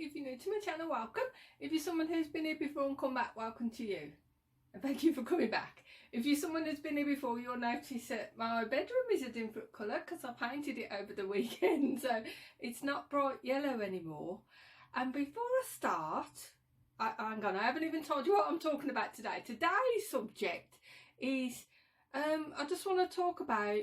If you're new to my channel, welcome. If you're someone who's been here before and come back, welcome to you. And thank you for coming back. If you're someone who's been here before, you'll notice that my bedroom is a different colour because I painted it over the weekend. So it's not bright yellow anymore. And before I start, hang on, I haven't even told you what I'm talking about today. Today's subject is, I just want to talk about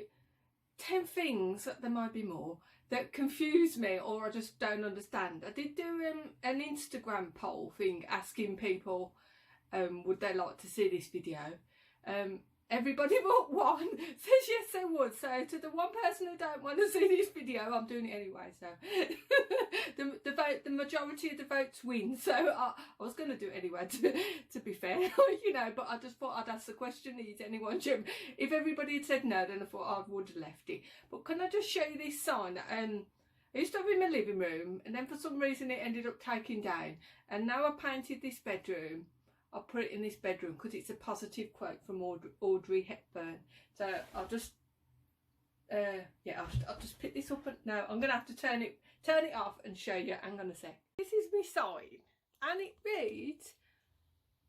10 things, there might be more, that confuse me or I just don't understand. I did do an Instagram poll thing asking people would they like to see this video. Everybody but one says yes they would, so to the one person who don't want to see this video, I'm doing it anyway. So the majority of the votes win, so I was going to do it anyway, to be fair. You know, but I just thought I'd ask the question, is anyone Jim? If everybody had said no, then I thought I would have left it. But can I just show you this sign? I used to have it in my living room, and then for some reason it ended up taking down, and now I painted this bedroom. I'll put it in this bedroom because it's a positive quote from Audrey Hepburn. So I'll just I'll just pick this up, and no, I'm gonna have to turn it off and show you. Hang on a sec. This is my sign, and it reads,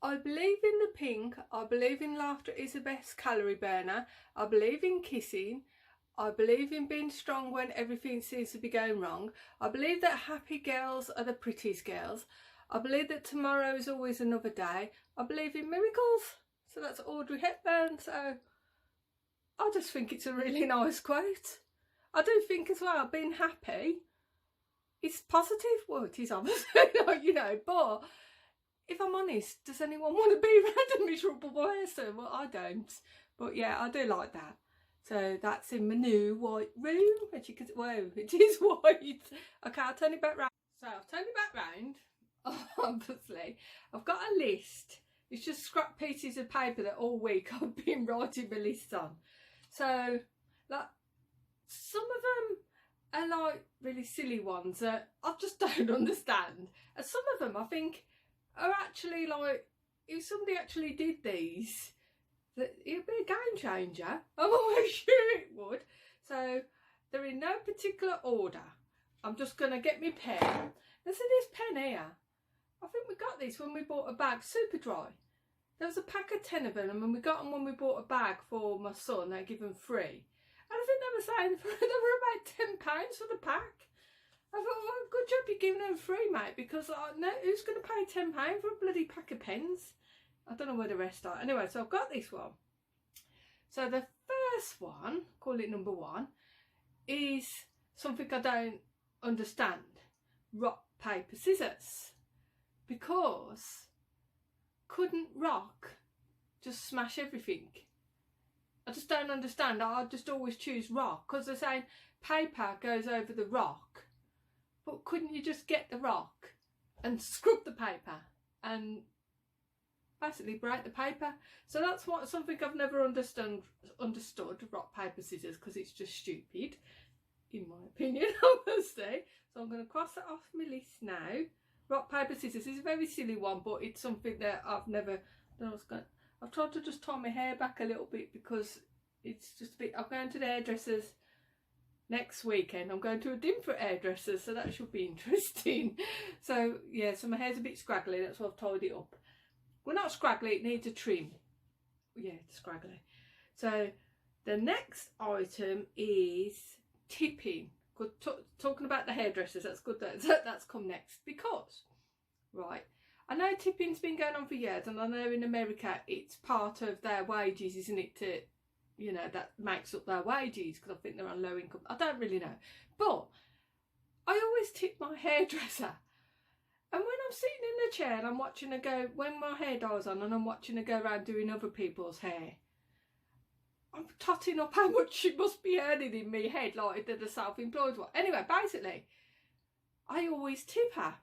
I believe in the pink, I believe in laughter is the best calorie burner, I believe in kissing, I believe in being strong when everything seems to be going wrong, I believe that happy girls are the prettiest girls, I believe that tomorrow is always another day. I believe in miracles. So that's Audrey Hepburn. So I just think it's a really nice quote. I do think as well, being happy is positive. Well, it is obviously, you know, but if I'm honest, does anyone want to be around a miserable person? Well, I don't. But yeah, I do like that. So that's in my new white room. As you can see, whoa, it is white. Okay, I'll turn it back round. So I've turned it back round. Obviously I've got a list. It's just scrap pieces of paper that all week I've been writing my list on. So like some of them are like really silly ones that I just don't understand, and some of them I think are actually like, if somebody actually did these, that it'd be a game changer. I'm almost sure it would. So they're in no particular order. I'm just gonna get my pen. Listen to this pen here. I think we got this when we bought a bag, super dry. There was a pack of 10 of them, and when we got them when we bought a bag for my son, they give them free. And I think they were saying they were about £10 for the pack. I thought, well, good job you're giving them free, mate, because no, who's going to pay £10 for a bloody pack of pens? I don't know where the rest are. Anyway, so I've got this one. So the first one, call it number one, is something I don't understand. Rock, paper, scissors. Because couldn't rock just smash everything? I just don't understand. I just always choose rock because they're saying paper goes over the rock, but couldn't you just get the rock and scrub the paper and basically break the paper? So that's something I've never understood, rock, paper, scissors, because it's just stupid in my opinion, obviously. So I'm going to cross it off my list now. Rock, paper, scissors is a very silly one, but it's something that I've never done. I've tried to just tie my hair back a little bit because it's just a bit. I'm going to the hairdressers next weekend. I'm going to a different hairdresser, so that should be interesting. So yeah, so my hair's a bit scraggly. That's why I've tied it up. Well, not scraggly. It needs a trim. Yeah, it's scraggly. So the next item is tipping. Good, talking about the hairdressers, that's good that's come next, because right, I know tipping's been going on for years, and I know in America it's part of their wages, isn't it, to, you know, that makes up their wages, because I think they're on low income. I don't really know, but I always tip my hairdresser. And when I'm sitting in the chair and I'm watching her go, when my hair dye's on and I'm watching her go around doing other people's hair, I'm totting up how much she must be earning in me head, like the self-employed one. Anyway, basically, I always tip her.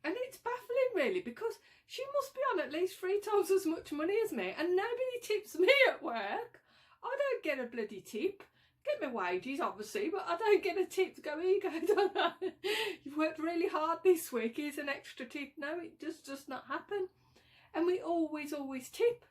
And it's baffling, really, because she must be on at least 3 times as much money as me, and nobody tips me at work. I don't get a bloody tip. Get my wages, obviously, but I don't get a tip to go, here you go, Donna. You've worked really hard this week, here's an extra tip. No, it just does not happen. And we always tip.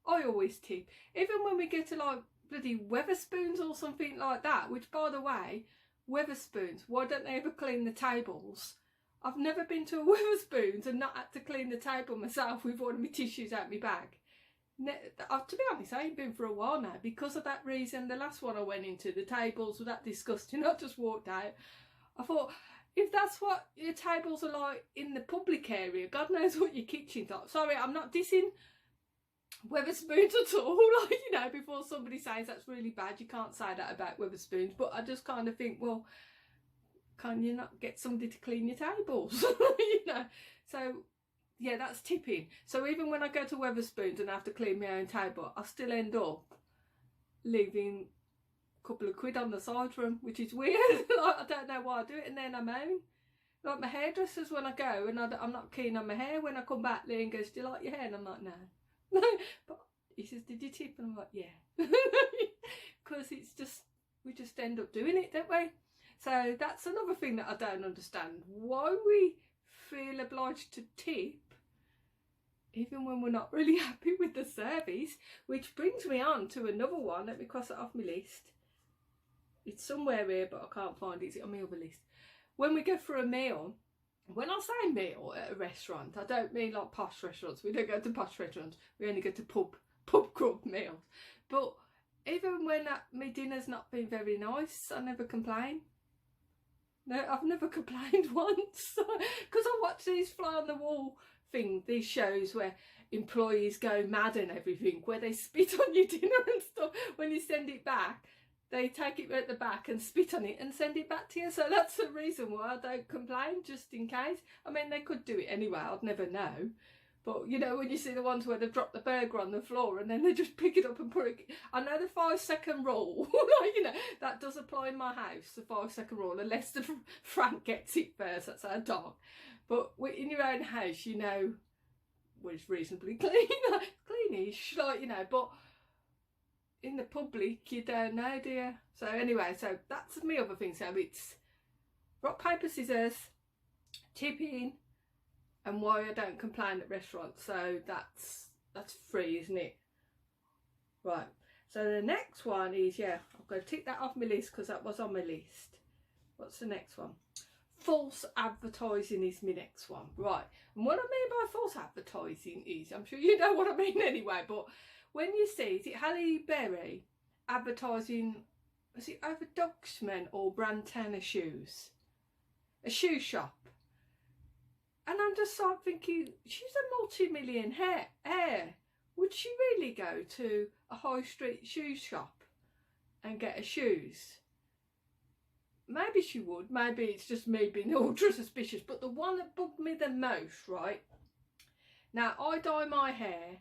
I always tip. Even when we get to like bloody Weatherspoons or something like that, which, by the way, Weatherspoons, why don't they ever clean the tables? I've never been to a Wetherspoons and not had to clean the table myself with one of my tissues out my bag. To be honest, I ain't been for a while now because of that reason. The last one I went into, the tables were that disgusting. I just walked out. I thought, if that's what your tables are like in the public area, God knows what your kitchen's like. Sorry, I'm not dissing Wetherspoons at all. Like, you know, before somebody says that's really bad, you can't say that about Wetherspoons. But I just kind of think, well, can you not get somebody to clean your tables? You know, so yeah, that's tipping. So even when I go to Wetherspoons and I have to clean my own table, I still end up leaving a couple of quid on the side for them, which is weird. Like, I don't know why I do it, and then I moan. Like my hairdressers, when I go and I'm not keen on my hair, when I come back, Liam goes, "Do you like your hair?" And I'm like, "No." No, but he says, "Did you tip?" And I'm like, "Yeah." Because it's just, we just end up doing it, don't we? So that's another thing that I don't understand. Why we feel obliged to tip even when we're not really happy with the service. Which brings me on to another one. Let me cross it off my list. It's somewhere here, but I can't find it. It's on my other list. When we go for a meal, when I say meal at a restaurant, I don't mean like posh restaurants. We don't go to posh restaurants. We only go to pub grub meals. But even when my dinner's not been very nice, I never complain. No, I've never complained once. Because I watch these fly on the wall these shows where employees go mad and everything, where they spit on your dinner and stuff. When you send it back, they take it at the back and spit on it and send it back to you. So that's the reason why I don't complain, just in case. I mean, they could do it anyway, I'd never know. But, you know, when you see the ones where they've dropped the burger on the floor and then they just pick it up and put it... I know the 5-second rule, you know, that does apply in my house, the 5-second rule, unless the Frank gets it first, that's our dog. But in your own house, you know, well, it's reasonably clean, cleanish, like, you know, but in the public, you don't know, do you? So anyway, so that's my other thing. So it's rock, paper, scissors, tipping, and why I don't complain at restaurants. So that's free, isn't it? Right. So the next one is, yeah, I'm going to tick that off my list because that was on my list. What's the next one? False advertising is my next one. Right. And what I mean by false advertising is, I'm sure you know what I mean anyway, but when you see, is it Halle Berry advertising, was it over Dogsman or Brandtana shoes? A shoe shop. And I'm just sort of thinking, she's a multi-millionaire. Would she really go to a high street shoe shop and get her shoes? Maybe she would. Maybe it's just me being ultra suspicious. But the one that bugged me the most, right? Now, I dye my hair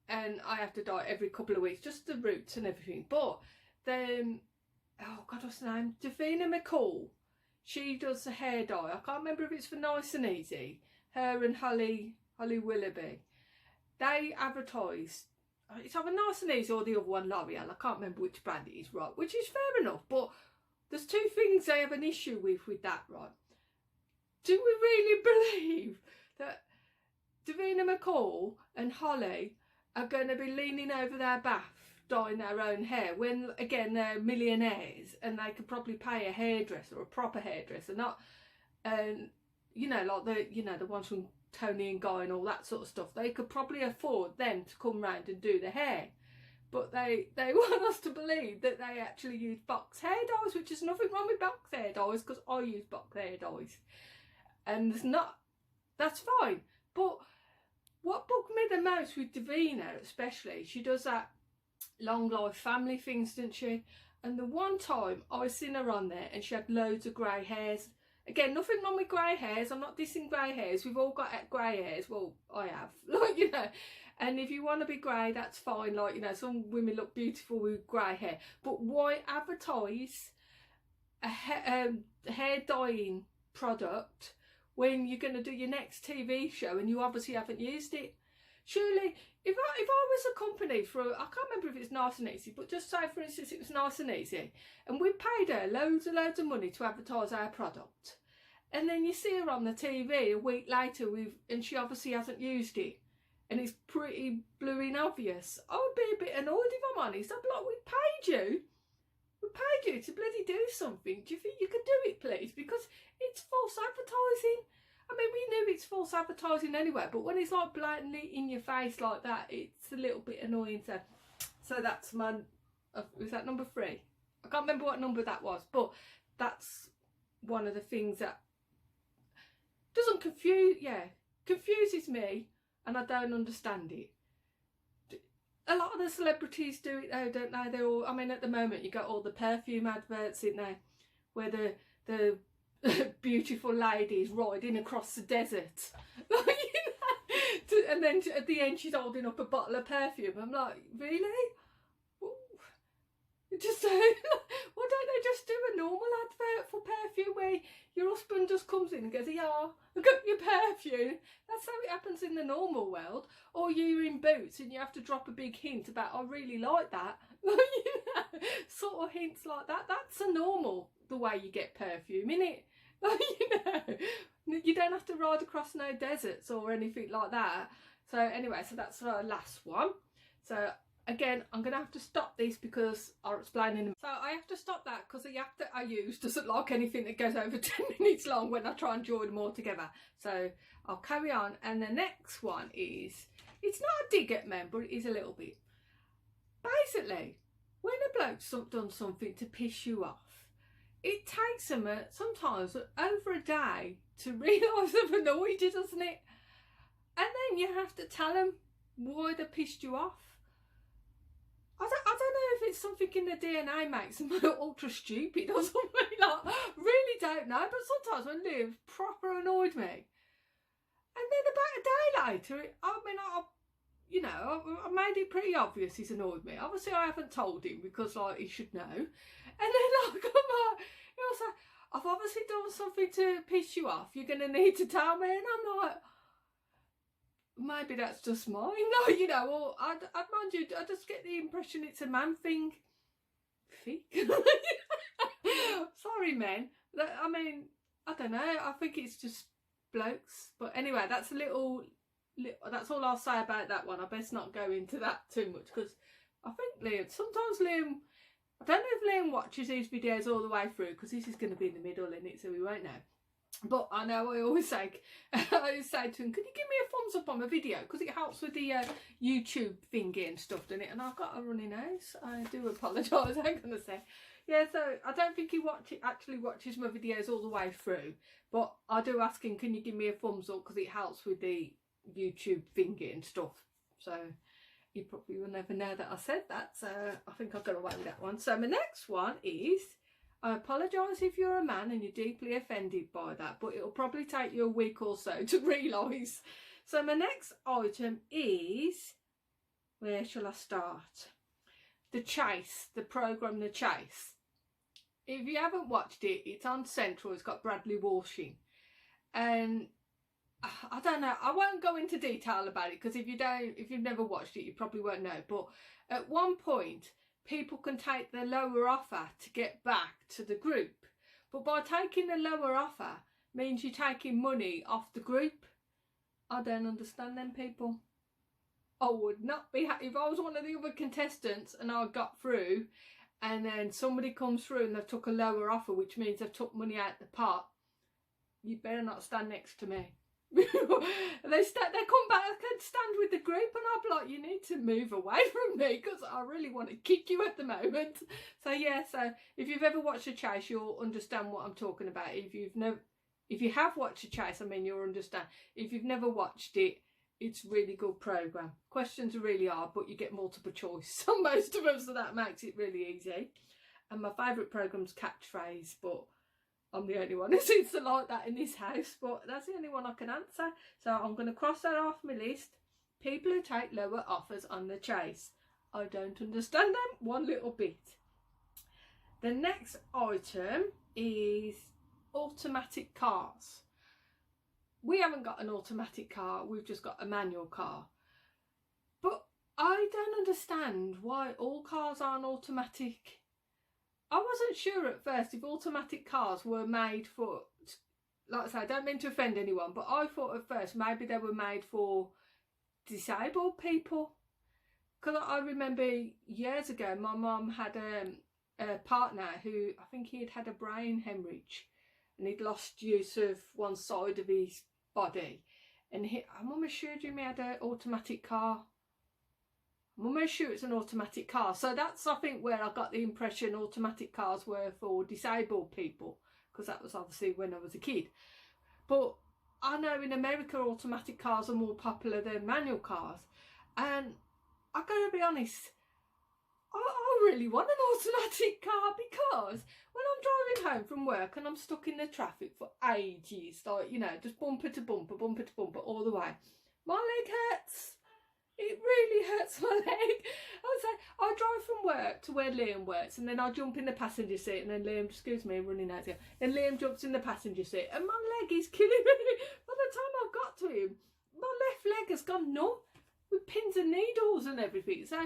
and I have to dye every couple of weeks, just the roots and everything. But then, oh God, what's her name? Davina McCall. She does the hair dye. I can't remember if it's for Nice and Easy. Her and Holly Willoughby. They advertise. It's either Nice and Easy or the other one, L'Oreal. I can't remember which brand it is, right? Which is fair enough. But there's two things I have an issue with that, right? Do we really believe that Davina McCall and Holly are going to be leaning over their bath dyeing their own hair when, again, they're millionaires and they could probably pay a hairdresser, a proper hairdresser, not, you know, like the ones from Tony and Guy and all that sort of stuff. They could probably afford them to come round and do the hair. But they want us to believe that they actually use box hair dyes, which is nothing wrong with box hair dyes because I use box hair dyes. And there's not, that's fine. But what bugged me the most with Davina, especially, she does that long life family things, doesn't she? And the one time I seen her on there and she had loads of grey hairs. Again, nothing wrong with grey hairs. I'm not dissing grey hairs. We've all got grey hairs. Well, I have. Like, you know. And if you want to be grey, that's fine. Like, you know, some women look beautiful with grey hair. But why advertise a hair dyeing product when you're going to do your next TV show and you obviously haven't used it? Surely, if I was a company for, I can't remember if it's Nice and Easy, but just say, for instance, it was Nice and Easy, and we paid her loads and loads of money to advertise our product, and then you see her on the TV a week later and she obviously hasn't used it, and it's pretty blue and obvious, I would be a bit annoyed if I'm honest. I'd be like, we paid you to bloody do something, do you think you could do it, please? Because it's false advertising. I mean, we knew it's false advertising anyway, but when it's like blatantly in your face like that, it's a little bit annoying. So that's my, was that number 3? I can't remember what number that was, but that's one of the things that doesn't confuses me, and I don't understand it. A lot of the celebrities do it though, don't they? They're all, I mean, at the moment you got all the perfume adverts in there where the beautiful ladies riding across the desert, like, you know, and then at the end she's holding up a bottle of perfume. I'm like, really? Just why don't they just do a normal advert for perfume where your husband just comes in and goes, yeah, I've got your perfume. That's how it happens in the normal world. Or you're in Boots and you have to drop a big hint about, I really like that. You know, sort of hints like that. That's a normal, the way you get perfume, innit? You know, you don't have to ride across no deserts or anything like that. So anyway, so that's our last one. So again, I'm going to have to stop this because I'll explain in a minute. So I have to stop that because the app that I use doesn't like anything that goes over 10 minutes long when I try and join them all together. So I'll carry on. And the next one is, it's not a dig at men, but it is a little bit. Basically, when a bloke's done something to piss you off, it takes them sometimes over a day to realise they've annoyed you, doesn't it? And then you have to tell them why they pissed you off. I don't know if it's something in the DNA makes them ultra stupid or something. Like, really don't know. But sometimes when Liv proper annoyed me, and then about a day later, you know, I made it pretty obvious he's annoyed me. Obviously, I haven't told him because, like, he should know. And then like, he was like, I've obviously done something to piss you off. You're gonna need to tell me. And I'm like, maybe that's just mine. No, you know, or I'd mind you, I just get the impression it's a man thing. Sorry, men. I mean, I don't know. I think it's just blokes. But anyway, that's that's all I'll say about that one. I best not go into that too much because I think sometimes Liam, I don't know if Liam watches these videos all the way through because this is going to be in the middle in it, so we won't know. But I know I always say to him, can you give me a thumbs up on the video? Because it helps with the YouTube thingy and stuff, doesn't it? And I've got a runny nose. I do apologise, I'm going to say. Yeah, so I don't think he actually watches my videos all the way through. But I do ask him, can you give me a thumbs up? Because it helps with the YouTube thingy and stuff. So you probably will never know that I said that. So I think I've got away with that one. So my next one is, I apologise if you're a man and you're deeply offended by that, but it'll probably take you a week or so to realise. So my next item is, where shall I start? The Chase, the programme The Chase. If you haven't watched it, it's on Central. It's got Bradley Walsh in. And I don't know, I won't go into detail about it because if you've never watched it, you probably won't know. But at one point, people can take the lower offer to get back to the group. But by taking the lower offer means you're taking money off the group. I don't understand them people. I would not be happy if I was one of the other contestants and I got through and then somebody comes through and they've took a lower offer, which means they've took money out the pot. You better not stand next to me. they come back and stand with the group and I'll be like, you need to move away from me because I really want to kick you at the moment. So yeah, so if you've ever watched The Chase, you'll understand what I'm talking about. If you have watched The Chase, I mean, you'll understand. If you've never watched it, it's a really good programme. Questions are really hard, but you get multiple choice on most of them, so that makes it really easy. And my favourite programme's Catchphrase, but I'm the only one who seems to like that in this house, but that's the only one I can answer. So I'm going to cross that off my list. People who take lower offers on The Chase. I don't understand them one little bit. The next item is automatic cars. We haven't got an automatic car, we've just got a manual car. But I don't understand why all cars aren't automatic. I wasn't sure at first if automatic cars were made for, like I say, I don't mean to offend anyone, but I thought at first maybe they were made for disabled people. Because I remember years ago my mum had partner who, I think he had had a brain hemorrhage and he'd lost use of one side of his body, and I'm almost sure Jimmy had an automatic car. I'm almost sure it's an automatic car. So that's, I think, where I got the impression automatic cars were for disabled people, because that was obviously when I was a kid. But I know in America automatic cars are more popular than manual cars, and I gotta be honest, I really want an automatic car, because when I'm driving home from work and I'm stuck in the traffic for ages, like, you know, just bumper to bumper all the way, my leg hurts. It really hurts my leg. I would say I drive from work to where Liam works, and then I jump in the passenger seat, and then Liam, excuse me, running out here, and Liam jumps in the passenger seat, and my leg is killing me. By the time I've got to him, my left leg has gone numb with pins and needles and everything. So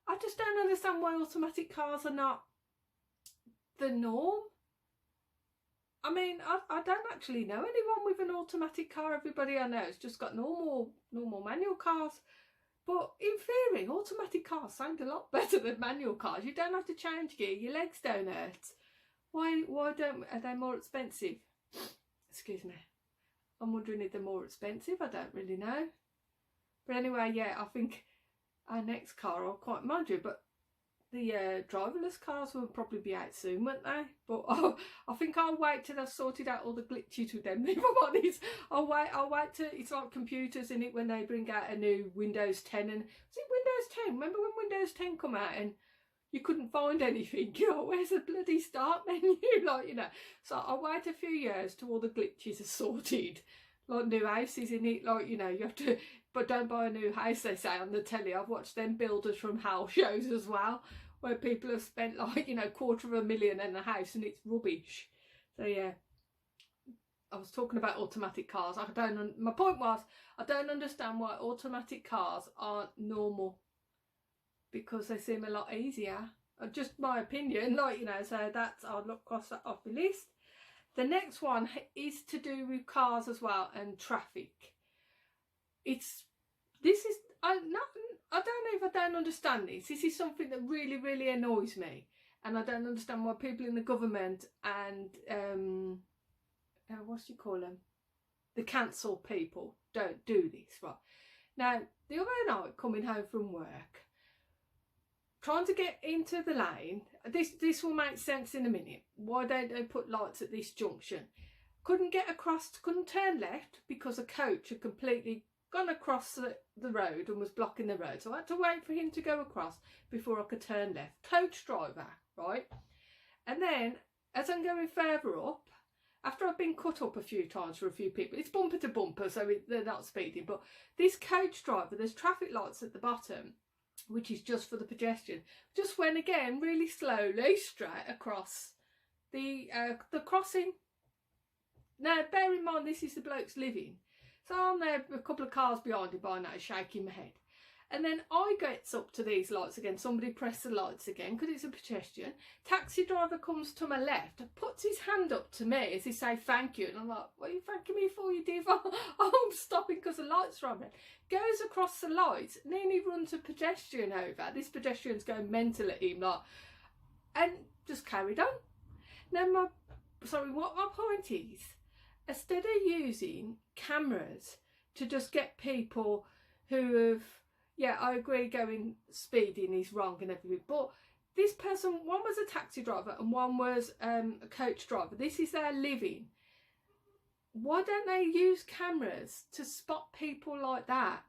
I just don't understand why automatic cars are not the norm. I mean, I don't actually know anyone with an automatic car. Everybody I know has just got normal manual cars. But in theory, automatic cars sound a lot better than manual cars. You don't have to change gear. Your legs don't hurt. Why don't, are they more expensive? Excuse me. I'm wondering if they're more expensive. I don't really know. But anyway, yeah, I think our next car, I'll quite mind you, but the driverless cars will probably be out soon, won't they? But I think I'll wait till I've sorted out all the glitches with them. If I'm honest, I'll wait till it's like computers in it when they bring out a new Windows 10. And was it Windows 10? Remember when Windows 10 come out and you couldn't find anything? You know, where's the bloody start menu? Like, you know. So I'll wait a few years till all the glitches are sorted. Like new houses in it, like, you know, you have to, but don't buy a new house, they say on the telly. I've watched them Builders from Hell shows as well, where people have spent like, you know, $250,000 in a house and it's rubbish. So yeah, I was talking about automatic cars. My point was, I don't understand why automatic cars aren't normal, because they seem a lot easier. Just my opinion, like, you know, so that's, I'll cross that off the list. The next one is to do with cars as well and traffic. I don't know if I don't understand this. This is something that really, really annoys me, and I don't understand why people in the government and what do you call them, the council people, don't do this. Right now, the other night, coming home from work, trying to get into the lane, this will make sense in a minute. Why don't they put lights at this junction? Couldn't get across, couldn't turn left because a coach had completely gone across the road and was blocking the road. So I had to wait for him to go across before I could turn left. Coach driver, right? And then as I'm going further up, after I've been cut up a few times for a few people, it's bumper to bumper, so they're not speeding. But this coach driver, there's traffic lights at the bottom, which is just for the pedestrian, just went again really slowly straight across the crossing. Now, bear in mind, this is the bloke's living. So I'm there, a couple of cars behind him by now, shaking my head. And then I gets up to these lights again. Somebody pressed the lights again because it's a pedestrian. Taxi driver comes to my left, puts his hand up to me as he say thank you. And I'm like, what are you thanking me for, you div? I'm stopping because the lights are on. Goes across the lights, nearly runs a pedestrian over. This pedestrian's going mental at him, like, and just carried on. Now, what my point is, instead of using cameras to just get people who have, yeah, I agree, going speeding is wrong and everything, but this person, one was a taxi driver and one was a coach driver. This is their living. Why don't they use cameras to spot people like that?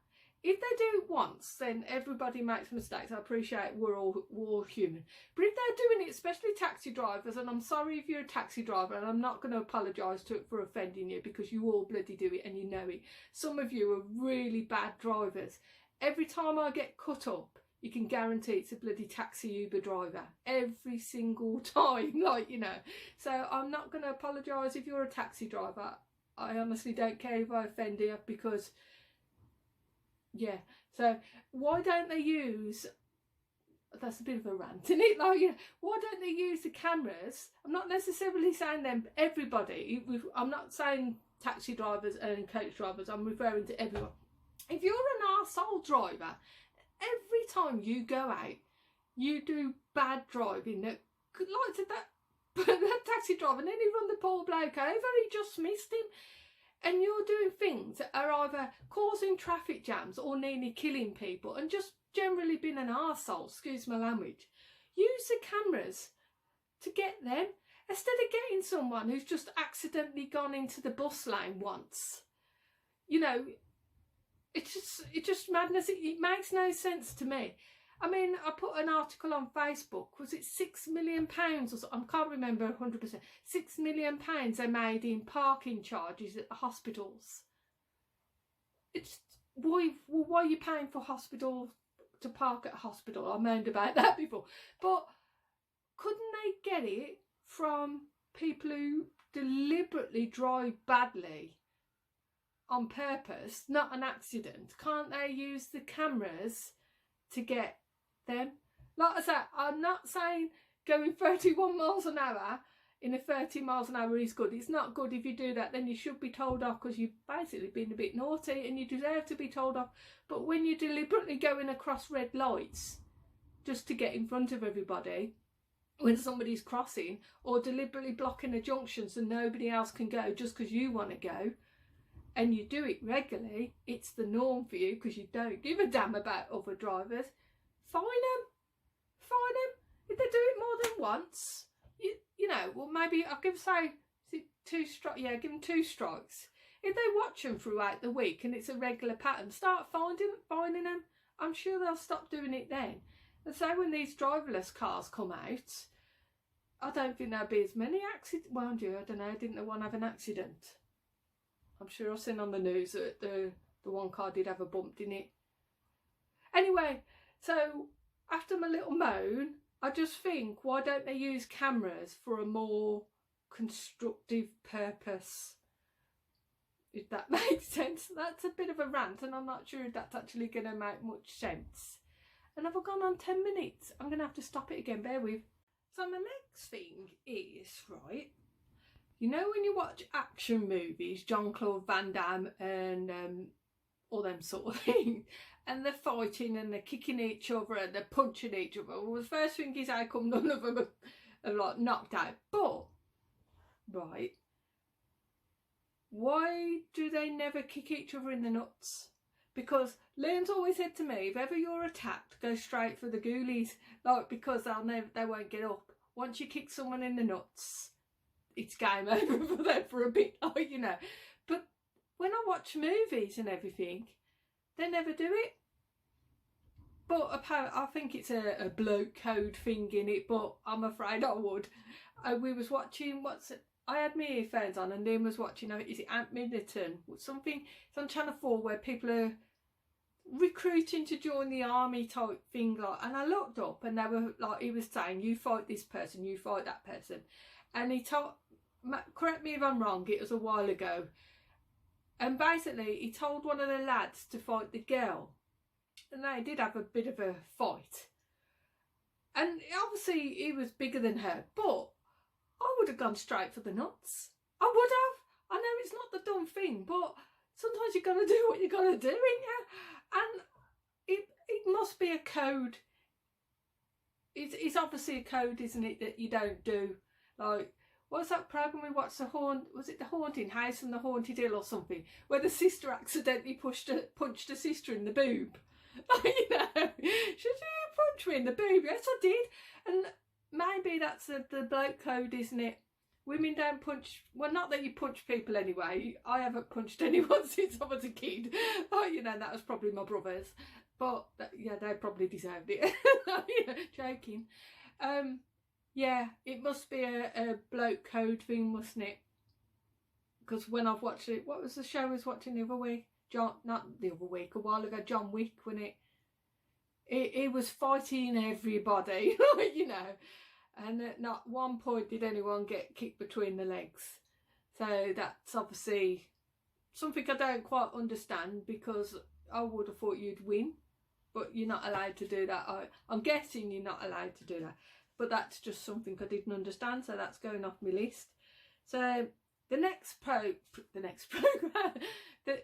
If they do it once, then everybody makes mistakes. I appreciate we're all human. But if they're doing it, especially taxi drivers, and I'm sorry if you're a taxi driver, and I'm not going to apologise for offending you, because you all bloody do it and you know it. Some of you are really bad drivers. Every time I get cut up, you can guarantee it's a bloody taxi Uber driver. Every single time, like, you know. So I'm not going to apologise if you're a taxi driver. I honestly don't care if I offend you, because... yeah, so why don't they use, that's a bit of a rant, isn't it? Like, you know, why don't they use the cameras? I'm not necessarily saying them, everybody. I'm not saying taxi drivers and coach drivers. I'm referring to everyone. If you're an arsehole driver, every time you go out, you do bad driving that like to that taxi driver, and then he run the poor bloke over. He just missed him. And you're doing things that are either causing traffic jams or nearly killing people, and just generally being an arsehole, excuse my language. Use the cameras to get them, instead of getting someone who's just accidentally gone into the bus lane once. You know, it's just madness. It makes no sense to me. I mean, I put an article on Facebook. Was it £6 million or something? I can't remember 100%. £6 million they made in parking charges at the hospitals. It's why are you paying for hospital to park at a hospital? I moaned about that before, but couldn't they get it from people who deliberately drive badly on purpose, not an accident? Can't they use the cameras to get them? Like I said, I'm not saying going 31 miles an hour in a 30 miles an hour is good. It's not good. If you do that, then you should be told off, because you've basically been a bit naughty and you deserve to be told off. But when you're deliberately going across red lights just to get in front of everybody when somebody's crossing, or deliberately blocking a junction so nobody else can go just because you want to go, and you do it regularly, it's the norm for you because you don't give a damn about other drivers, fine them. Fine them. If they do it more than once, you know, well, maybe I'll give, say, 2 strikes. Yeah, give them 2 strikes. If they watch them throughout the week and it's a regular pattern, start finding them. I'm sure they'll stop doing it then. And so when these driverless cars come out, I don't think there'll be as many accidents. Well, I don't know, didn't the one have an accident? I'm sure I've seen on the news that the one car did have a bump, didn't it? Anyway, so after my little moan, I just think, why don't they use cameras for a more constructive purpose? If that makes sense. That's a bit of a rant, and I'm not sure if that's actually going to make much sense. And have I gone on 10 minutes? I'm going to have to stop it again, bear with. So my next thing is, right, you know when you watch action movies, Jean-Claude Van Damme and all them sort of things, and they're fighting and they're kicking each other and they're punching each other. Well, the first thing is how come none of them are like knocked out. But, right, why do they never kick each other in the nuts? Because Liam's always said to me, if ever you're attacked, go straight for the ghoulies, like, because they won't get up. Once you kick someone in the nuts, it's game over for them for a bit, like, you know. But when I watch movies and everything, they never do it. But apparently, I think it's a bloke code thing in it, but I'm afraid I would. We was watching, I had my earphones on and Liam was watching, is it Ant Middleton? Something, it's on Channel 4 where people are recruiting to join the army type thing, like, and I looked up and they were like, he was saying, you fight this person, you fight that person. And he told, correct me if I'm wrong, it was a while ago. And basically he told one of the lads to fight the girl. And they did have a bit of a fight. And obviously he was bigger than her, but I would have gone straight for the nuts. I would have. I know it's not the dumb thing, but sometimes you've got to do what you've got to do, ain't you? And it must be a code. It's obviously a code, isn't it, that you don't do. Like, what's that programme we watched, was it The Haunting House and the Haunted Hill or something, where the sister accidentally punched her sister in the boob? You know, should you punch me in the boob? Yes, I did. And maybe that's the bloke code, isn't it? Women don't punch, well, not that you punch people anyway. I haven't punched anyone since I was a kid. Oh, you know, that was probably my brothers. But, yeah, they probably deserved it. Joking. Yeah, it must be a bloke code thing, mustn't it? Because when I've watched it, what was the show I was watching the other week? Not the other week, a while ago, John Wick, when it was fighting everybody, you know. And at not one point did anyone get kicked between the legs. So that's obviously something I don't quite understand, because I would have thought you'd win, but you're not allowed to do that. I'm guessing you're not allowed to do that, but that's just something I didn't understand, so that's going off my list. So the next program,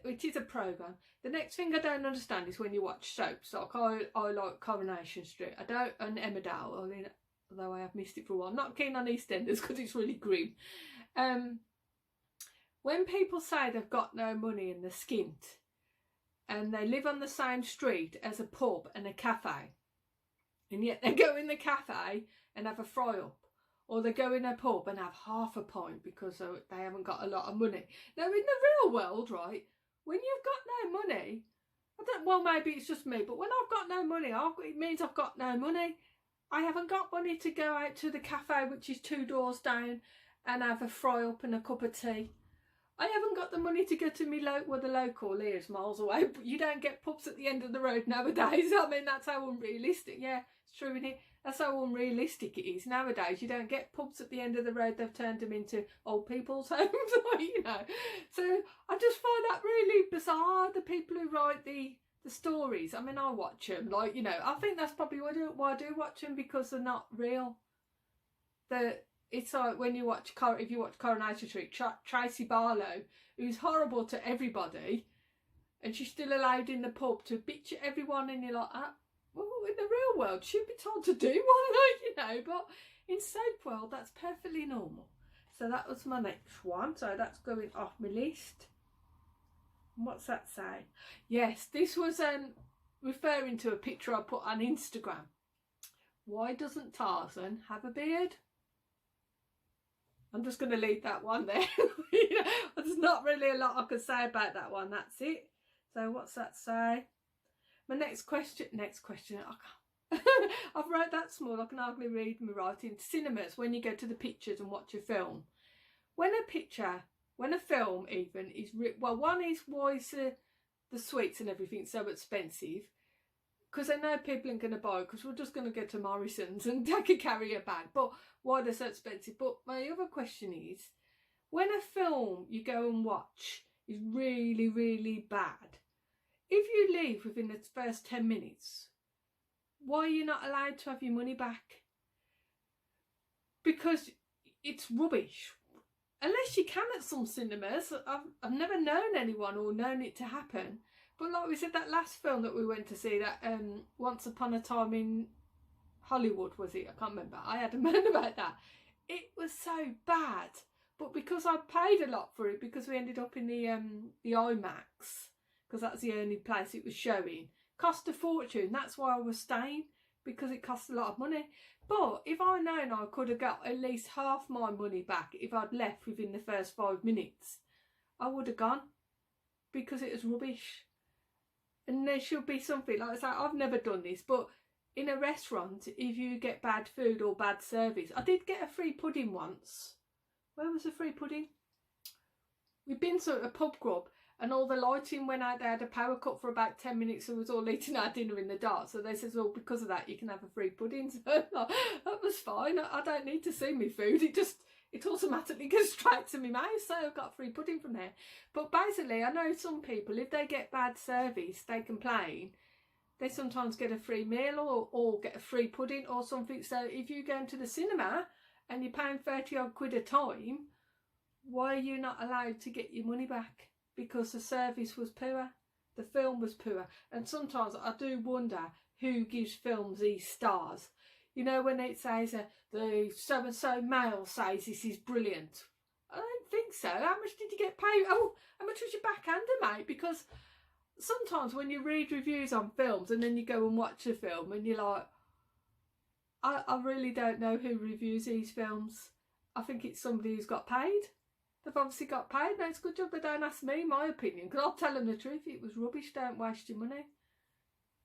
which is a program, the next thing I don't understand is when you watch soaps. Like I like Coronation Street. I don't, and Emmerdale. I mean, although I have missed it for a while. I'm not keen on EastEnders because it's really grim. When people say they've got no money and they're skint, and they live on the same street as a pub and a cafe, and yet they go in the cafe and have a fry-up, or they go in a pub and have half a pint because they haven't got a lot of money. Now, in the real world, right, when you've got no money, well, maybe it's just me, but when I've got no money, it means I've got no money. I haven't got money to go out to the cafe, which is 2 doors down, and have a fry-up and a cup of tea. I haven't got the money to go to me the local here is miles away, but you don't get pubs at the end of the road nowadays. I mean, that's how unrealistic. Yeah, it's true in here. That's how unrealistic it is nowadays. You don't get pubs at the end of the road. They've turned them into old people's homes, you know. So I just find that really bizarre. The people who write the stories. I mean, I watch them. Like, you know, I think that's probably why I do watch them, because they're not real. It's like when you watch, if you watch Coronation Street, Tracy Barlow, who's horrible to everybody, and she's still allowed in the pub to bitch at everyone, and you're like, well, in the real world, she'd be told to do one, like, you know, but in soap world, that's perfectly normal. So that was my next one, so that's going off my list. And what's that say? Yes, this was referring to a picture I put on Instagram. Why doesn't Tarzan have a beard? I'm just going to leave that one there. There's not really a lot I can say about that one. That's it. So what's that say? My next question. I can't. I've wrote that small. I can hardly read my writing. Cinemas, when you go to the pictures and watch a film. When a film even is... Well, one is why is the sweets and everything so expensive? Because I know people aren't going to buy it, because we're just going to go to Morrison's and take a carrier bag. But why they're so expensive? But my other question is, when a film you go and watch is really, really bad, if you leave within the first 10 minutes, why are you not allowed to have your money back? Because it's rubbish. Unless you can at some cinemas. I've never known anyone or known it to happen. But like we said, that last film that we went to see, that Once Upon a Time in Hollywood, was it? I can't remember. I had a moan about that. It was so bad. But because I paid a lot for it, because we ended up in the IMAX, because that's the only place it was showing, cost a fortune. That's why I was staying, because it cost a lot of money. But if I'd known I could have got at least half my money back if I'd left within the first 5 minutes, I would have gone, because it was rubbish. And there should be something, like I say, I've never done this, but in a restaurant, if you get bad food or bad service, I did get a free pudding once. Where was the free pudding? We'd been to a pub grub, and all the lighting went out. They had a power cut for about 10 minutes, so we was all eating our dinner in the dark. So they said, well, because of that, you can have a free pudding. So that was fine. I don't need to see my food. It automatically goes straight to my mouth, so I've got free pudding from there. But basically, I know some people, if they get bad service, they complain. They sometimes get a free meal or get a free pudding or something. So if you go into the cinema and you're paying 30 odd quid a time, why are you not allowed to get your money back? Because the service was poor, the film was poor. And sometimes I do wonder who gives films these stars. You know, when it says the so-and-so male says this is brilliant. I don't think so. How much did you get paid? Oh, how much was your backhander, mate? Because sometimes when you read reviews on films and then you go and watch a film and you're like, I really don't know who reviews these films. I think it's somebody who's got paid. They've obviously got paid. No, it's a good job they don't ask me my opinion, because I'll tell them the truth. It was rubbish. Don't waste your money.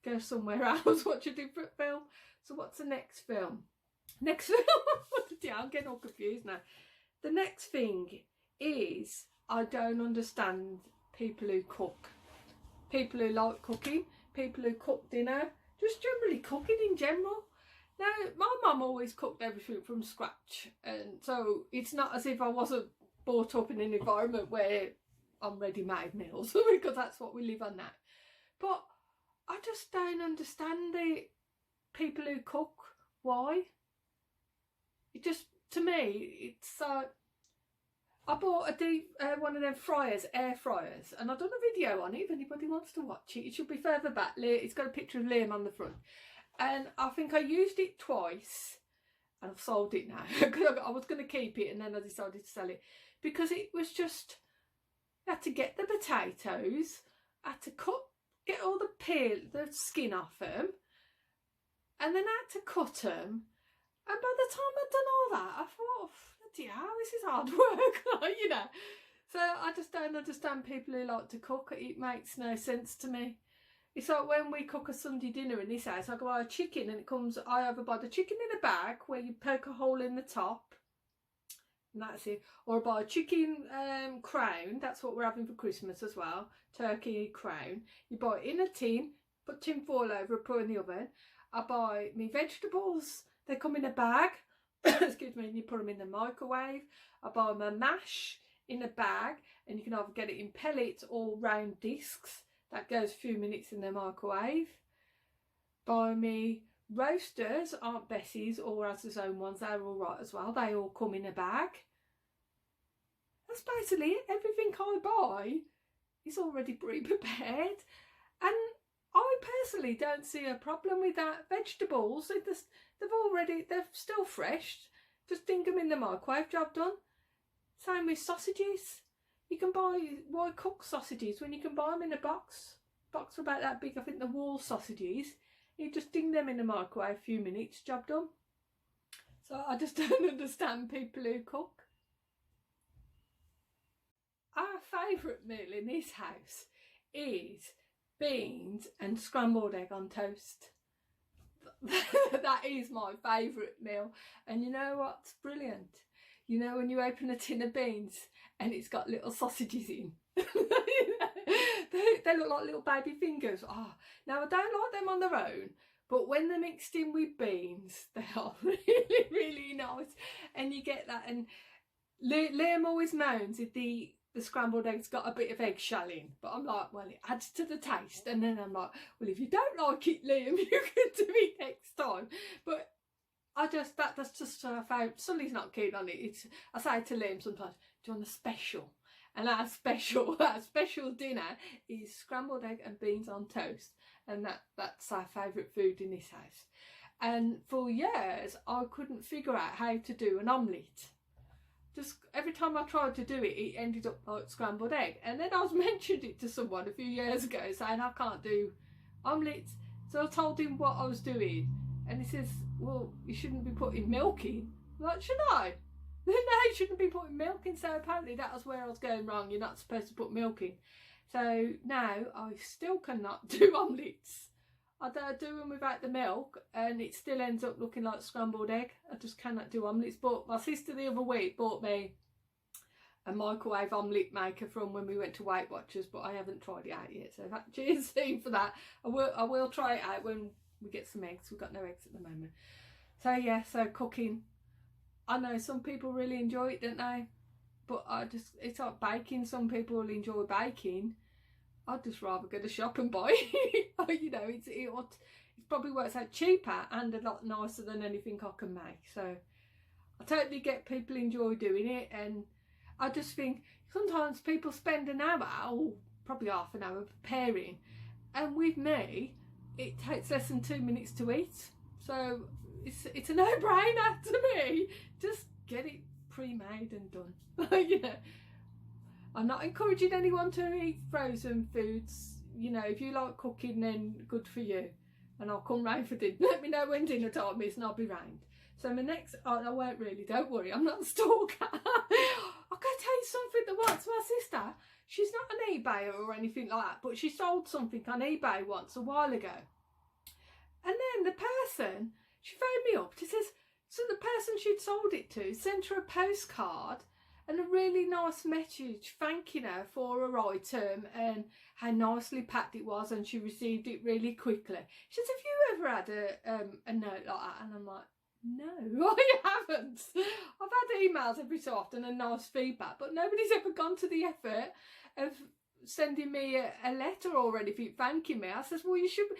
Go somewhere else, watch a different film. So what's the next film? Next film? Yeah, I'm getting all confused now. The next thing is, I don't understand people who cook. People who like cooking. People who cook dinner. Just generally cooking in general. Now, my mum always cooked everything from scratch. And so it's not as if I wasn't brought up in an environment where I'm ready-made meals. Because that's what we live on now. But I just don't understand the people who cook. Why? It just, to me, it's I bought one of them fryers, air fryers, and I've done a video on it. If anybody wants to watch it, it should be further back. It's got a picture of Liam on the front, and I think I used it twice, and I've sold it now because I was going to keep it and then I decided to sell it because it was just, I had to get the potatoes, I had to get all the skin off them, and then I had to cut them. And by the time I'd done all that, I thought, oh, bloody hell, this is hard work, you know. So I just don't understand people who like to cook. It makes no sense to me. It's like when we cook a Sunday dinner in this house, I go buy a chicken and it comes, I either buy the chicken in a bag where you poke a hole in the top, and that's it. Or I buy a chicken crown, that's what we're having for Christmas as well, turkey crown. You buy it in a tin, put tin foil over it, put it in the oven. I buy me vegetables, they come in a bag, excuse me, and you put them in the microwave. I buy my mash in a bag, and you can either get it in pellets or round discs. That goes a few minutes in the microwave. Buy me roasters, Aunt Bessie's or Asda's own ones, they're all right as well. They all come in a bag. That's basically it. Everything I buy is already pre-prepared. And I personally don't see a problem with that. Vegetables, they're still fresh. Just dink them in the microwave, job done. Same with sausages. You can buy, why cook sausages when you can buy them in a box? Box about that big, I think the wall sausages. You just ding them in the microwave, a few minutes, job done. So I just don't understand people who cook. Our favourite meal in this house is beans and scrambled egg on toast. That is my favourite meal. And you know what's brilliant? You know when you open a tin of beans and it's got little sausages in. They look like little baby fingers. Oh, now I don't like them on their own, but when they're mixed in with beans, they are really, really nice. And you get that. And Liam always moans if the scrambled egg's got a bit of eggshell in, but I'm like, well, it adds to the taste. And then I'm like, well, if you don't like it, Liam, you can do it next time. But that's just I found Sully's not keen on it. I say to Liam sometimes, do you want a special? And our special dinner is scrambled egg and beans on toast, and that's our favourite food in this house. And for years I couldn't figure out how to do an omelette. Just every time I tried to do it, it ended up like scrambled egg. And then I was mentioned it to someone a few years ago saying I can't do omelettes. So I told him what I was doing, and he says, well, you shouldn't be putting milk in. I'm like, should I? No, you shouldn't be putting milk in. So apparently that was where I was going wrong. You're not supposed to put milk in. So now I still cannot do omelettes. I do them without the milk and it still ends up looking like scrambled egg. I just cannot do omelettes. But my sister the other week bought me a microwave omelette maker from when we went to Weight Watchers, but I haven't tried it out yet. So cheers for that. I will try it out when we get some eggs. We've got no eggs at the moment. So yeah, so cooking. I know some people really enjoy it, don't they? But it's like baking. Some people will enjoy baking. I'd just rather go to shop and buy it. You know, it probably works out cheaper and a lot nicer than anything I can make. So I totally get people enjoy doing it, and I just think sometimes people spend an hour or probably half an hour preparing, and with me it takes less than 2 minutes to eat. So it's a no-brainer to me. Just get it pre-made and done. You know, I'm not encouraging anyone to eat frozen foods. You know, if you like cooking, then good for you. And I'll come round for dinner. Let me know when dinner time is and I'll be round. So my next, I won't really, don't worry, I'm not a stalker. I've got to tell you something that once my sister, she's not an eBayer or anything like that, but she sold something on eBay once a while ago. And then the person, she phoned me up, she says, so the person she'd sold it to sent her a postcard and a really nice message thanking her for her item and how nicely packed it was, and she received it really quickly. She says, have you ever had a note like that? And I'm like, no, I haven't. I've had emails every so often and nice feedback, but nobody's ever gone to the effort of sending me a letter or anything thanking me. I says, well, you should be.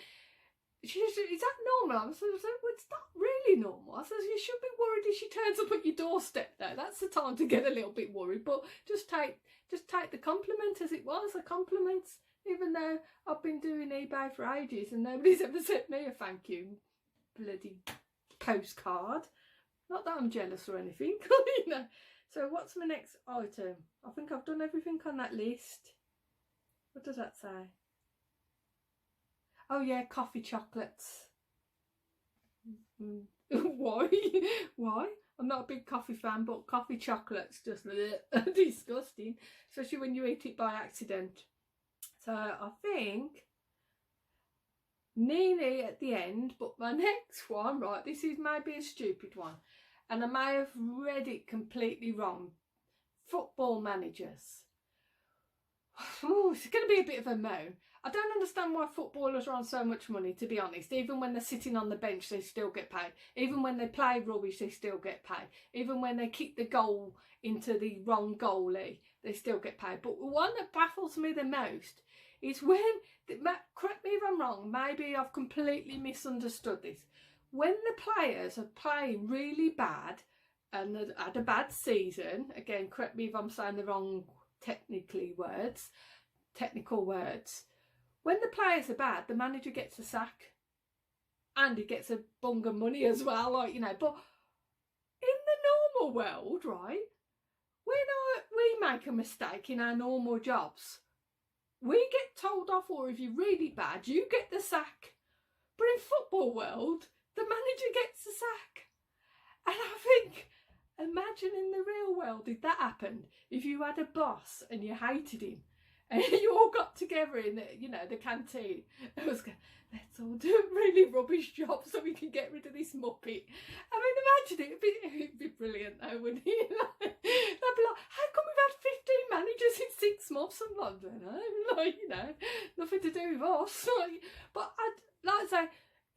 She says, is that normal? I said, well, it's not really normal. I says, you should be worried if she turns up at your doorstep though. That's the time to get a little bit worried. But just take the compliment as it was, a compliment. Even though I've been doing eBay for ages and nobody's ever sent me a thank you bloody postcard. Not that I'm jealous or anything, you know. So what's my next item? I think I've done everything on that list. What does that say? Oh yeah, coffee chocolates. Why? Why? I'm not a big coffee fan, but coffee chocolates just disgusting, especially when you eat it by accident. So I think nearly at the end, but my next one, right, this is maybe a stupid one, and I may have read it completely wrong. Football managers. Ooh, it's going to be a bit of a moan. I don't understand why footballers are on so much money, to be honest. Even when they're sitting on the bench, they still get paid. Even when they play rubbish, they still get paid. Even when they kick the goal into the wrong goalie, they still get paid. But the one that baffles me the most is when, correct me if I'm wrong, maybe I've completely misunderstood this. When the players are playing really bad and they've had a bad season, again, correct me if I'm saying the wrong technical words. When the players are bad, the manager gets a sack and he gets a bung of money as well, like, you know. But in the normal world, right, when we make a mistake in our normal jobs, we get told off, or if you're really bad, you get the sack. But in football world, the manager gets the sack. And I think, imagine in the real world if that happened, if you had a boss and you hated him and you all got together in the, you know, the canteen and was going, let's all do a really rubbish job so we can get rid of this muppet. I mean, imagine it, it'd be brilliant though, wouldn't it? Like, they'd be like, how come we've had 15 managers in 6 months? I'm like, I don't know, like, you know, nothing to do with us. Like, but I'd like to say,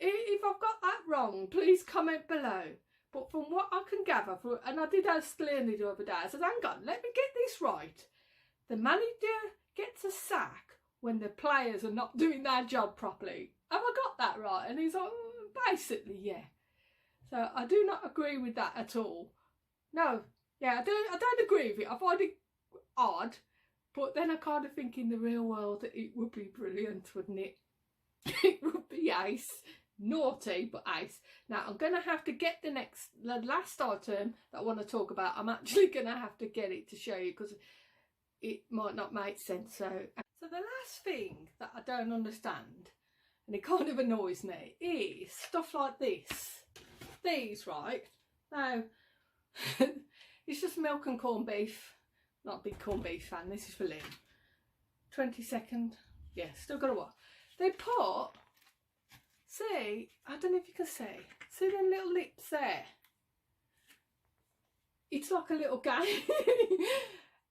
if I've got that wrong, please comment below. But from what I can gather, and I did ask Leonie the other day, I said, hang on, let me get this right. The manager gets a sack when the players are not doing their job properly. Have I got that right? And he's like, basically, yeah. So I do not agree with that at all. No, yeah, I don't agree with it. I find it odd, but then I kind of think in the real world it would be brilliant, wouldn't it? It would be ace. Naughty, but ace. Now I'm going to have to get the last item that I want to talk about. I'm actually going to have to get it to show you because it might not make sense. So the last thing that I don't understand, and it kind of annoys me, is stuff like this. These, right? Now, it's just milk and corned beef. Not a big corned beef fan. This is for Lynn. 22nd. Yeah, still got to watch. They put, see, I don't know if you can see them little lips there? It's like a little game.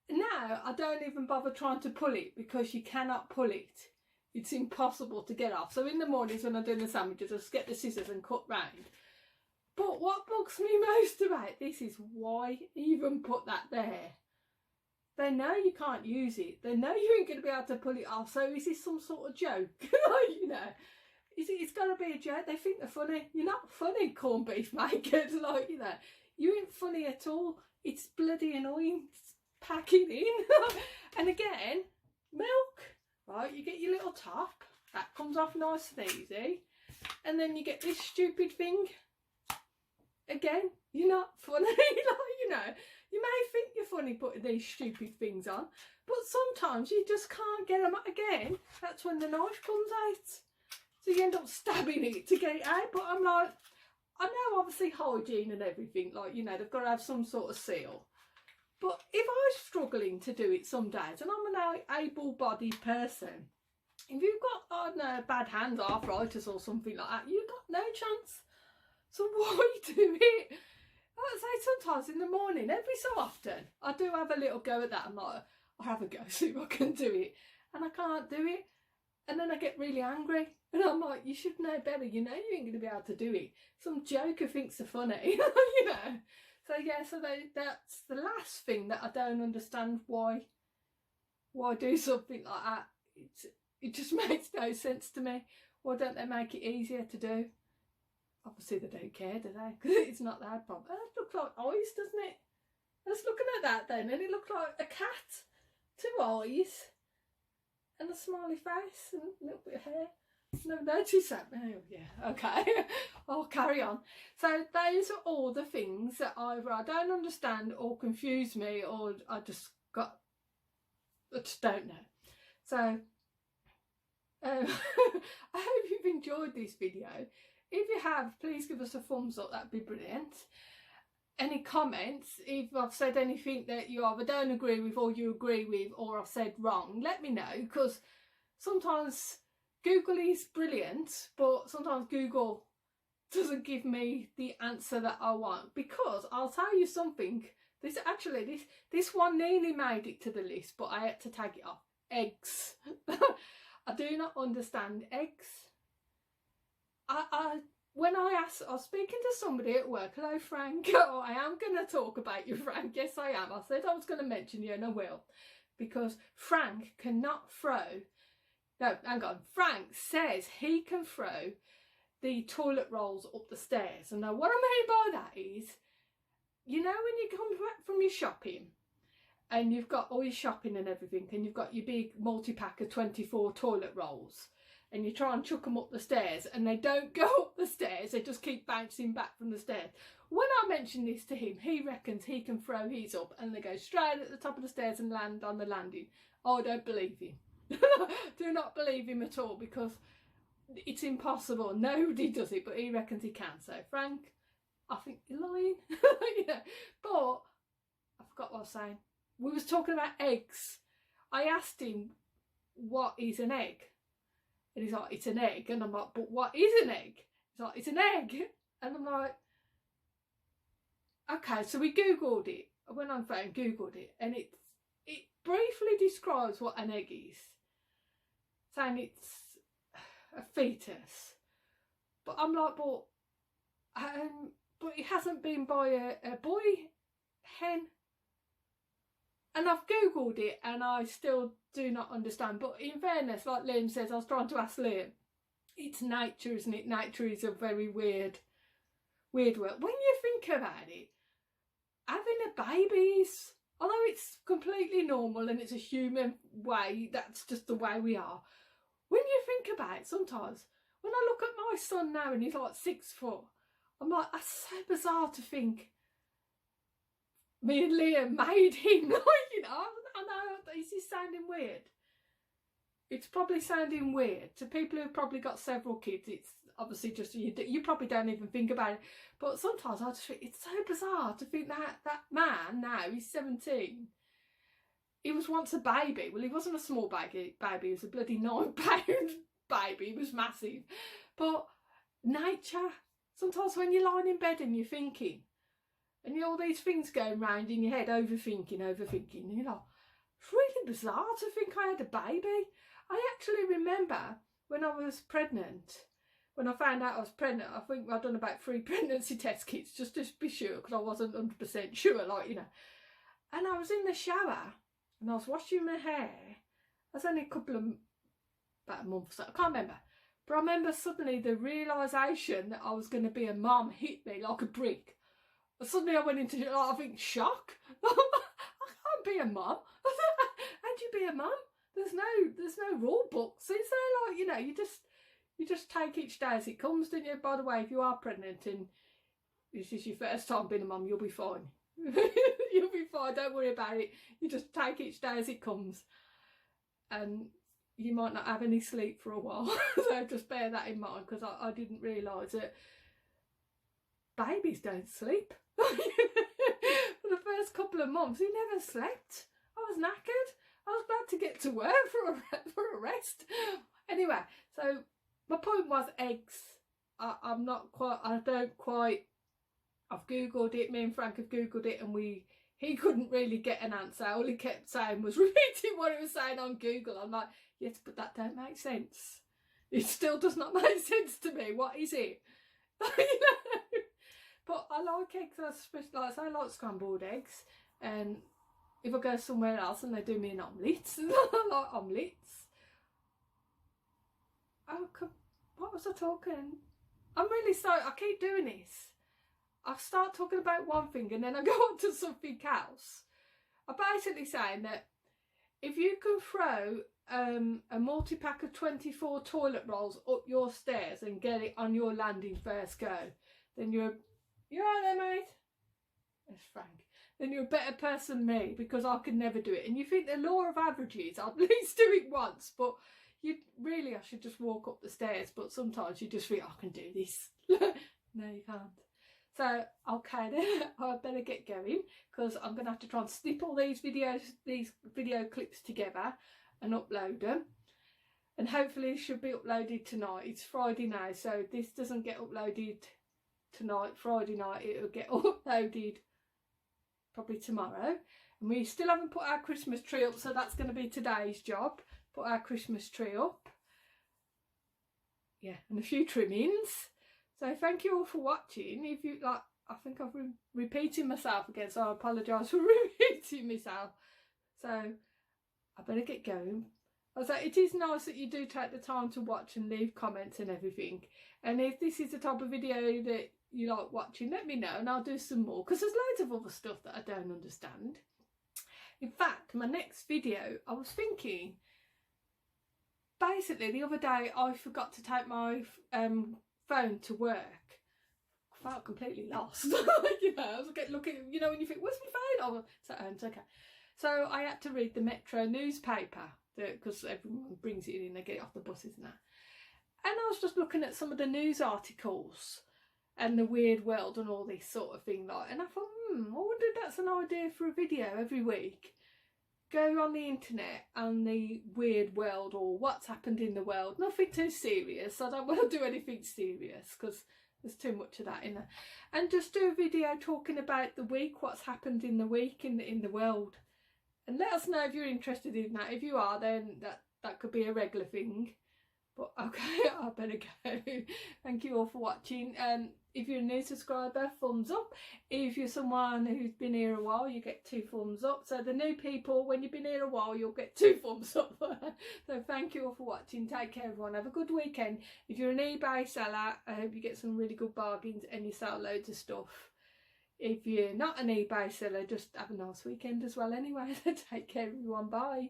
Now, I don't even bother trying to pull it because you cannot pull it. It's impossible to get off. So in the mornings when I'm doing the sandwiches, I just get the scissors and cut round. But what bugs me most about this is why even put that there? They know you can't use it. They know you ain't going to be able to pull it off. So is this some sort of joke? You know, it's got to be a joke. They think they're funny. You're not funny, corned beef makers. Like, you know, you ain't funny at all. It's bloody annoying. Pack it in. And again, milk. Right, you get your little top. That comes off nice and easy. And then you get this stupid thing. Again, you're not funny. Like, you know, you may think you're funny putting these stupid things on, but sometimes you just can't get them out again. That's when the knife comes out. So you end up stabbing it to get it out. But I'm like, I know obviously hygiene and everything, like, you know, they've got to have some sort of seal. But if I'm struggling to do it some days, and I'm an able-bodied person, if you've got, I don't know, bad hands, arthritis or something like that, you've got no chance. So why do it? I'd say sometimes in the morning, every so often, I do have a little go at that. I'm like, I'll have a go, see if I can do it. And I can't do it. And then I get really angry. And I'm like, you should know better. You know you ain't going to be able to do it. Some joker thinks they're funny, you know. So yeah, so that's the last thing that I don't understand. Why do something like that? It just makes no sense to me. Why don't they make it easier to do? Obviously they don't care, do they? Because it's not their problem. It looks like eyes, doesn't it? I was looking at that then, and it looked like a cat, 2 eyes, and a smiley face, and a little bit of hair. No, notice that. Oh, yeah, okay. I'll carry on. So those are all the things that either I don't understand or confuse me, or I just don't know. So I hope you've enjoyed this video. If you have, please give us a thumbs up, that'd be brilliant. Any comments, if I've said anything that you either don't agree with or you agree with, or I've said wrong, let me know, because sometimes Google is brilliant, but sometimes Google doesn't give me the answer that I want. Because I'll tell you something, this one nearly made it to the list, but I had to take it off. Eggs. I do not understand eggs. When I was speaking to somebody at work, hello Frank, oh, I am going to talk about you, Frank, yes I am. I said I was going to mention you, and I will, because Frank cannot throw, no, hang on, Frank says he can throw the toilet rolls up the stairs. And now what I mean by that is, you know, when you come back from your shopping, and you've got all your shopping and everything, and you've got your big multi-pack of 24 toilet rolls, and you try and chuck them up the stairs, and they don't go up the stairs, they just keep bouncing back from the stairs. When I mention this to him, he reckons he can throw his up and they go straight at the top of the stairs and land on the landing. Oh, I don't believe him. Do not believe him at all, because it's impossible. Nobody does it, but he reckons he can. So Frank, I think you're lying. Yeah. But I forgot what I was saying. We was talking about eggs. I asked him, what is an egg? And he's like, it's an egg. And I'm like, but what is an egg? He's like, it's an egg. And I'm like, okay. So we Googled it. I went on phone, Googled it, and it briefly describes what an egg is, saying it's a fetus. But I'm like, but it hasn't been by a boy hen. And I've Googled it and I still do not understand. But in fairness, like Liam says, I was trying to ask Liam, it's nature, isn't it? Nature is a very weird word. When you think about it, having a baby is, although it's completely normal and it's a human way, that's just the way we are. When you think about it, sometimes, when I look at my son now and he's like 6 foot, I'm like, that's so bizarre to think me and Liam made him. You know, I know, is this sounding weird? It's probably sounding weird to people who've probably got several kids. It's obviously just, you probably don't even think about it. But sometimes I just think it's so bizarre to think that man now, he's 17. He was once a baby. Well, he wasn't a small baby. He was a bloody 9-pound baby. He was massive. But nature, sometimes when you're lying in bed and you're thinking, and you know, all these things going round in your head, overthinking, and you're like, it's really bizarre to think I had a baby. I actually remember when I was pregnant, when I found out I was pregnant, I think I'd done about 3 pregnancy test kits just to be sure, because I wasn't 100% sure, like, you know. And I was in the shower and I was washing my hair. I was only about a month or so, I can't remember. But I remember suddenly the realisation that I was going to be a mum hit me like a brick. And suddenly I went into, like, I think, shock. I can't be a mum. How'd you be a mum? There's no rule books, is there? Like, you know, you just take each day as it comes, don't you? By the way, if you are pregnant and this is your first time being a mum, you'll be fine. You'll be fine, don't worry about it. You just take each day as it comes. And you might not have any sleep for a while. So just bear that in mind, because I didn't realise that babies don't sleep. For the first couple of months, he never slept. I was knackered. I was glad to get to work for a rest. Anyway, so my point was eggs. I've Googled it, me and Frank have Googled it, and he couldn't really get an answer. All he kept saying was repeating what he was saying on Google. I'm like, yes, but that don't make sense. It still does not make sense to me. What is it? You know? But I like eggs, especially, like I like scrambled eggs. And if I go somewhere else and they do me an omelette, I like omelettes. Oh, what was I talking? I'm really sorry, I keep doing this. I start talking about one thing and then I go on to something else. I'm basically saying that if you can throw a multi-pack of 24 toilet rolls up your stairs and get it on your landing first go, then you're right there, mate. That's Frank. Then you're a better person than me, because I could never do it. And you think the law of averages, I'd at least do it once, but I should just walk up the stairs. But sometimes you just think, I can do this. No, you can't. So, okay then, I better get going, because I'm going to have to try and snip all these video clips together and upload them. And hopefully it should be uploaded tonight. It's Friday now, so if this doesn't get uploaded tonight, Friday night, it'll get uploaded probably tomorrow. And we still haven't put our Christmas tree up, so that's going to be today's job. Put our Christmas tree up. Yeah, and a few trimmings. So thank you all for watching. If you like, I think I've been repeating myself again, so I apologise for repeating myself. So I better get going. So it is nice that you do take the time to watch and leave comments and everything. And if this is the type of video that you like watching, let me know and I'll do some more, because there's loads of other stuff that I don't understand. In fact, my next video, I was thinking, basically the other day I forgot to take my phone to work. I felt completely lost. You know, I was looking, you know, when you think, where's my phone? Oh, it's at home, it's okay. So I had to read the Metro newspaper, because everyone brings it in, they get it off the buses and that. And I was just looking at some of the news articles and the weird world and all this sort of thing, like, and I thought, I wonder if that's an idea for a video every week. Go on the internet and the weird world, or what's happened in the world. Nothing too serious. I don't want to do anything serious because there's too much of that in there. And just do a video talking about the week, what's happened in the week in the world. And let us know if you're interested in that. If you are, then that could be a regular thing. But okay, I better go. Thank you all for watching. If you're a new subscriber, thumbs up. If you're someone who's been here a while, you get 2 thumbs up. So the new people, when you've been here a while, you'll get 2 thumbs up. So thank you all for watching. Take care, everyone. Have a good weekend. If you're an eBay seller, I hope you get some really good bargains and you sell loads of stuff. If you're not an eBay seller, just have a nice weekend as well anyway. Take care, everyone. Bye.